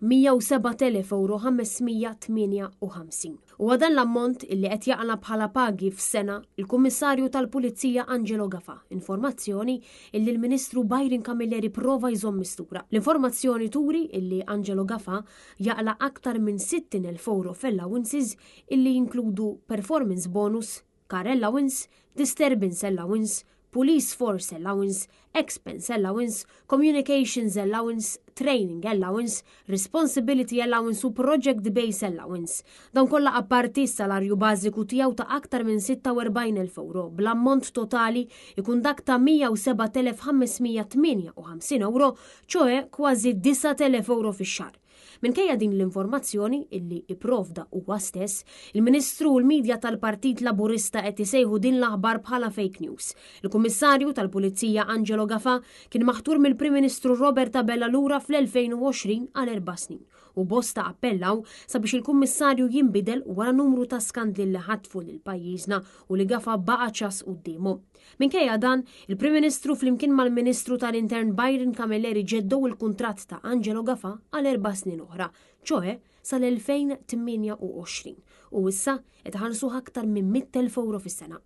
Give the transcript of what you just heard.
107,558. U għadan l-ammont illi qed jaqla bħala pagi f'sena il-Kummissarju tal-Pulizija Angelo Gafà, informazzjoni illi l-Ministru Byron Camilleri prova jżomm mistura. L-informazzjoni turi illi Angelo Gafà jaqla aktar minn 60,000 euro f'allowances illi jinkludu performance bonus, car allowance, disturbance allowance, police force allowance, expense allowance, communications allowance, training allowance, responsibility allowance u project base allowance. Dan kollha apparti s-salarju bażiku tiegħu ta' aktar minn 46,000 euro, bl-ammont totali ikun dak ta' 107,558 euro, ċoe kważi 9,000 euro fix-xahar. Minkejja din l-informazzjoni illi ipprovda huwa stess, il-Ministru u l-Midja tal-Partit Laburista qed isejħu din l-aħbar bħala fake news. Il-Kummissarju tal-Pulizija Angelo Gafà kien maħtur mill-Prim Ministru Robert Abella lura fl-2020 għal 4 snin u bosta appellaw sabiex il-Kummissarju jinbidel wara numru ta' skandli li ħatfu lil pajjiżna u li Gafà baqa' ċas qudiemu. Minkejja dan, il-Prim Ministru flimkien mal-Ministru tal-Intern Byron Camilleri ġeddew il-kuntratt ta' Angelo Gafà għal 4 snin oħra, ċoe sal-2028 u issa qed ħallsuh aktar minn 100,000 euro fis-sena.